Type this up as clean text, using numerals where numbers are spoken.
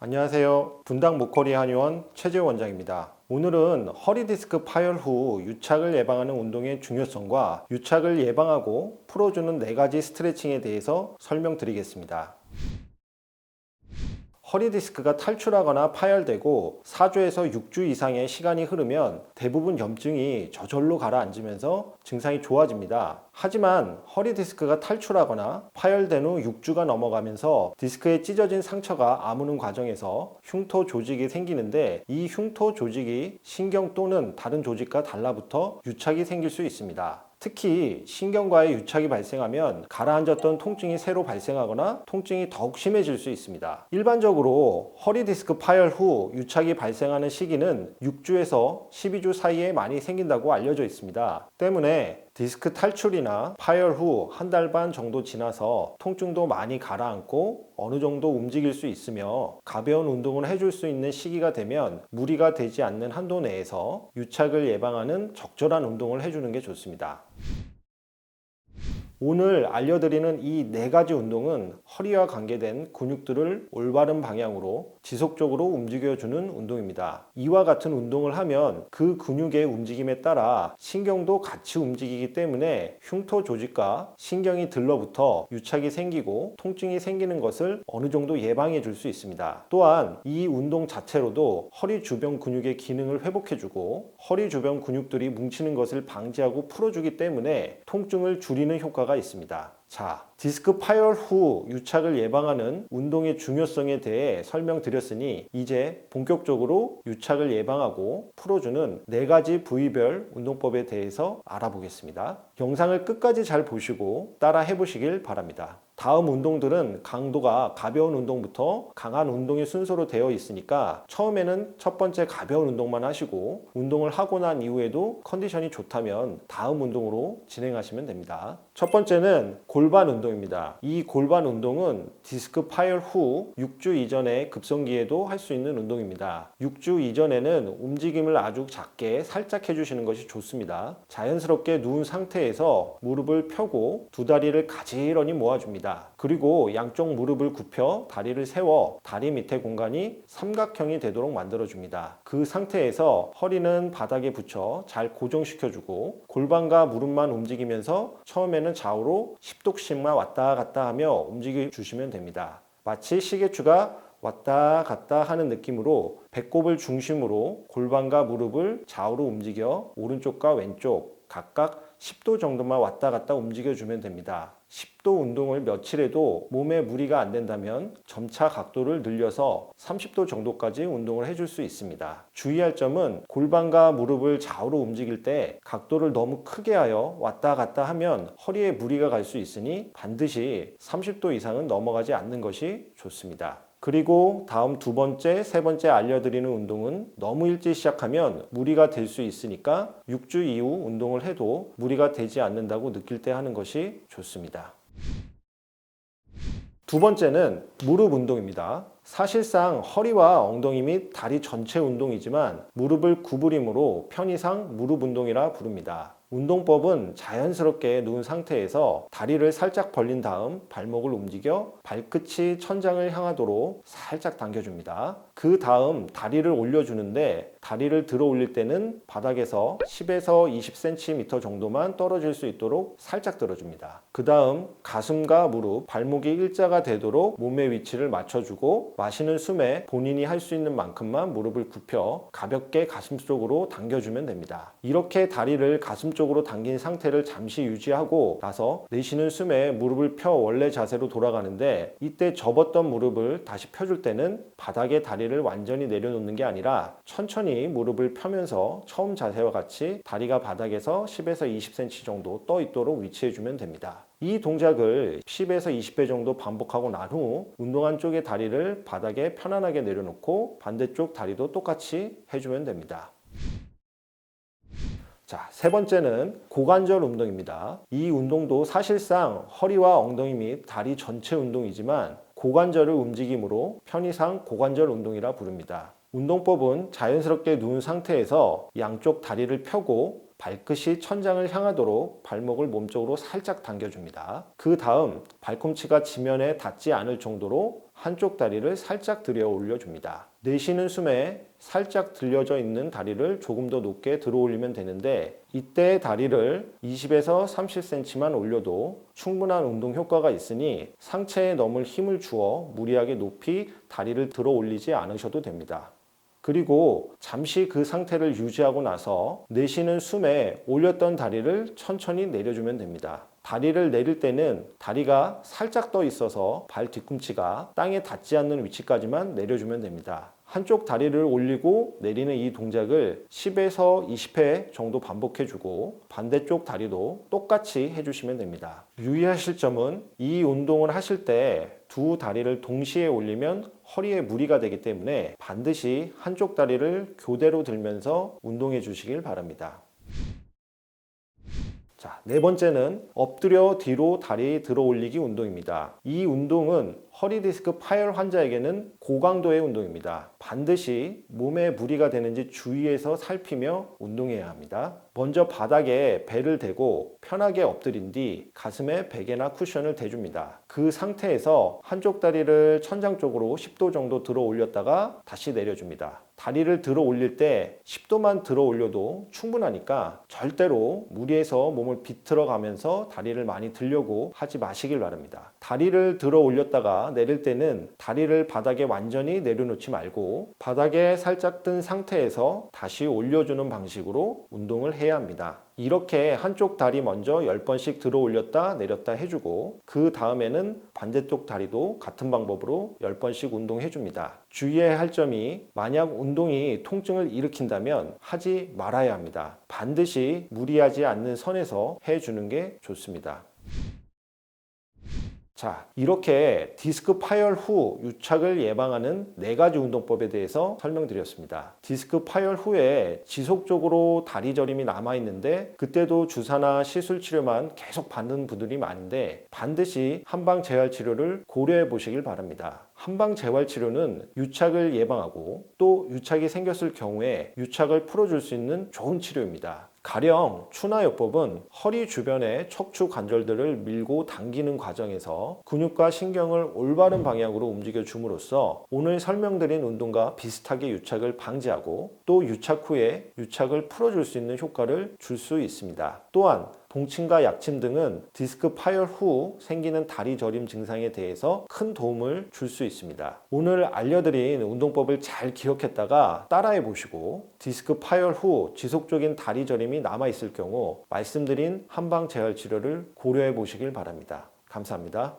안녕하세요. 분당 목걸이 한의원 최재호 원장입니다. 오늘은 허리 디스크 파열 후 유착을 예방하는 운동의 중요성과 유착을 예방하고 풀어주는 4가지 스트레칭에 대해서 설명드리겠습니다. 허리 디스크가 탈출하거나 파열되고 4주에서 6주 이상의 시간이 흐르면 대부분 염증이 저절로 가라앉으면서 증상이 좋아집니다. 하지만 허리 디스크가 탈출하거나 파열된 후 6주가 넘어가면서 디스크에 찢어진 상처가 아무는 과정에서 흉터 조직이 생기는데, 이 흉터 조직이 신경 또는 다른 조직과 달라붙어 유착이 생길 수 있습니다. 특히 신경과의 유착이 발생하면 가라앉았던 통증이 새로 발생하거나 통증이 더욱 심해질 수 있습니다. 일반적으로 허리 디스크 파열 후 유착이 발생하는 시기는 6주에서 12주 사이에 많이 생긴다고 알려져 있습니다. 때문에 디스크 탈출이나 파열 후 한 달 반 정도 지나서 통증도 많이 가라앉고 어느 정도 움직일 수 있으며 가벼운 운동을 해줄 수 있는 시기가 되면 무리가 되지 않는 한도 내에서 유착을 예방하는 적절한 운동을 해주는 게 좋습니다. 오늘 알려드리는 이 4가지 운동은 허리와 관계된 근육들을 올바른 방향으로 지속적으로 움직여주는 운동입니다. 이와 같은 운동을 하면 그 근육의 움직임에 따라 신경도 같이 움직이기 때문에 흉터 조직과 신경이 들러붙어 유착이 생기고 통증이 생기는 것을 어느 정도 예방해 줄 수 있습니다. 또한 이 운동 자체로도 허리 주변 근육의 기능을 회복해주고 허리 주변 근육들이 뭉치는 것을 방지하고 풀어주기 때문에 통증을 줄이는 효과가 있습니다. 자, 디스크 파열 후 유착을 예방하는 운동의 중요성에 대해 설명드렸으니 이제 본격적으로 유착을 예방하고 풀어주는 4가지 부위별 운동법에 대해서 알아보겠습니다. 영상을 끝까지 잘 보시고 따라 해보시길 바랍니다. 다음 운동들은 강도가 가벼운 운동부터 강한 운동의 순서로 되어 있으니까 처음에는 첫 번째 가벼운 운동만 하시고 운동을 하고 난 이후에도 컨디션이 좋다면 다음 운동으로 진행하시면 됩니다. 첫 번째는 골반 운동입니다. 이 골반 운동은 디스크 파열 후 6주 이전의 급성기에도 할 수 있는 운동입니다. 6주 이전에는 움직임을 아주 작게 살짝 해주시는 것이 좋습니다. 자연스럽게 누운 상태에서 무릎을 펴고 두 다리를 가지런히 모아줍니다. 그리고 양쪽 무릎을 굽혀 다리를 세워 다리 밑에 공간이 삼각형이 되도록 만들어줍니다. 그 상태에서 허리는 바닥에 붙여 잘 고정시켜주고 골반과 무릎만 움직이면서 처음에는 좌우로 10도씩만 왔다 갔다 하며 움직여주시면 됩니다. 마치 시계추가 왔다 갔다 하는 느낌으로 배꼽을 중심으로 골반과 무릎을 좌우로 움직여 오른쪽과 왼쪽 각각 10도 정도만 왔다 갔다 움직여주면 됩니다. 10도 운동을 며칠 해도 몸에 무리가 안 된다면 점차 각도를 늘려서 30도 정도까지 운동을 해줄 수 있습니다. 주의할 점은 골반과 무릎을 좌우로 움직일 때 각도를 너무 크게 하여 왔다 갔다 하면 허리에 무리가 갈 수 있으니 반드시 30도 이상은 넘어가지 않는 것이 좋습니다. 그리고 다음 두 번째, 세 번째 알려드리는 운동은 너무 일찍 시작하면 무리가 될 수 있으니까 6주 이후 운동을 해도 무리가 되지 않는다고 느낄 때 하는 것이 좋습니다. 두 번째는 무릎 운동입니다. 사실상 허리와 엉덩이 및 다리 전체 운동이지만 무릎을 구부림으로 편의상 무릎 운동이라 부릅니다. 운동법은 자연스럽게 누운 상태에서 다리를 살짝 벌린 다음 발목을 움직여 발끝이 천장을 향하도록 살짝 당겨줍니다. 그 다음 다리를 올려주는데 다리를 들어 올릴 때는 바닥에서 10에서 20cm 정도만 떨어질 수 있도록 살짝 들어줍니다. 그 다음 가슴과 무릎, 발목이 일자가 되도록 몸의 위치를 맞춰주고 마시는 숨에 본인이 할 수 있는 만큼만 무릎을 굽혀 가볍게 가슴 쪽으로 당겨주면 됩니다. 이렇게 다리를 가슴 쪽으로 당긴 상태를 잠시 유지하고 나서 내쉬는 숨에 무릎을 펴 원래 자세로 돌아가는데, 이때 접었던 무릎을 다시 펴줄 때는 바닥에 다리를 완전히 내려놓는 게 아니라 천천히 무릎을 펴면서 처음 자세와 같이 다리가 바닥에서 10에서 20cm 정도 떠 있도록 위치해주면 됩니다. 이 동작을 10에서 20회 정도 반복하고 난 후 운동한 쪽의 다리를 바닥에 편안하게 내려놓고 반대쪽 다리도 똑같이 해주면 됩니다. 자, 세 번째는 고관절 운동입니다. 이 운동도 사실상 허리와 엉덩이 및 다리 전체 운동이지만 고관절을 움직임으로 편의상 고관절 운동이라 부릅니다. 운동법은 자연스럽게 누운 상태에서 양쪽 다리를 펴고 발끝이 천장을 향하도록 발목을 몸쪽으로 살짝 당겨줍니다. 그 다음 발꿈치가 지면에 닿지 않을 정도로 한쪽 다리를 살짝 들여 올려줍니다. 내쉬는 숨에 살짝 들려져 있는 다리를 조금 더 높게 들어 올리면 되는데, 이때 다리를 20에서 30cm만 올려도 충분한 운동 효과가 있으니 상체에 너무 힘을 주어 무리하게 높이 다리를 들어 올리지 않으셔도 됩니다. 그리고 잠시 그 상태를 유지하고 나서 내쉬는 숨에 올렸던 다리를 천천히 내려주면 됩니다. 다리를 내릴 때는 다리가 살짝 떠 있어서 발 뒤꿈치가 땅에 닿지 않는 위치까지만 내려주면 됩니다. 한쪽 다리를 올리고 내리는 이 동작을 10에서 20회 정도 반복해주고 반대쪽 다리도 똑같이 해주시면 됩니다. 유의하실 점은 이 운동을 하실 때 두 다리를 동시에 올리면 허리에 무리가 되기 때문에 반드시 한쪽 다리를 교대로 들면서 운동해 주시길 바랍니다. 자, 네 번째는 엎드려 뒤로 다리 들어 올리기 운동입니다. 이 운동은 허리 디스크 파열 환자에게는 고강도의 운동입니다. 반드시 몸에 무리가 되는지 주의해서 살피며 운동해야 합니다. 먼저 바닥에 배를 대고 편하게 엎드린 뒤 가슴에 베개나 쿠션을 대줍니다. 그 상태에서 한쪽 다리를 천장 쪽으로 10도 정도 들어 올렸다가 다시 내려줍니다. 다리를 들어 올릴 때 10도만 들어 올려도 충분하니까 절대로 무리해서 몸을 비틀어 가면서 다리를 많이 들려고 하지 마시길 바랍니다. 다리를 들어 올렸다가 내릴 때는 다리를 바닥에 완전히 내려놓지 말고 바닥에 살짝 뜬 상태에서 다시 올려주는 방식으로 운동을 해야 합니다. 이렇게 한쪽 다리 먼저 10번씩 들어 올렸다 내렸다 해주고 그 다음에는 반대쪽 다리도 같은 방법으로 10번씩 운동해 줍니다. 주의해야 할 점이, 만약 운동이 통증을 일으킨다면 하지 말아야 합니다. 반드시 무리하지 않는 선에서 해주는 게 좋습니다. 자, 이렇게 디스크 파열 후 유착을 예방하는 4가지 운동법에 대해서 설명드렸습니다. 디스크 파열 후에 지속적으로 다리 저림이 남아있는데 그때도 주사나 시술 치료만 계속 받는 분들이 많은데 반드시 한방 재활 치료를 고려해 보시길 바랍니다. 한방 재활 치료는 유착을 예방하고 또 유착이 생겼을 경우에 유착을 풀어줄 수 있는 좋은 치료입니다. 가령 추나요법은 허리 주변의 척추 관절들을 밀고 당기는 과정에서 근육과 신경을 올바른 방향으로 움직여 줌으로써 오늘 설명드린 운동과 비슷하게 유착을 방지하고 또 유착 후에 유착을 풀어줄 수 있는 효과를 줄 수 있습니다. 또한 동침과 약침 등은 디스크 파열 후 생기는 다리 저림 증상에 대해서 큰 도움을 줄 수 있습니다. 오늘 알려드린 운동법을 잘 기억했다가 따라해 보시고 디스크 파열 후 지속적인 다리 저림이 남아있을 경우 말씀드린 한방 재활 치료를 고려해 보시길 바랍니다. 감사합니다.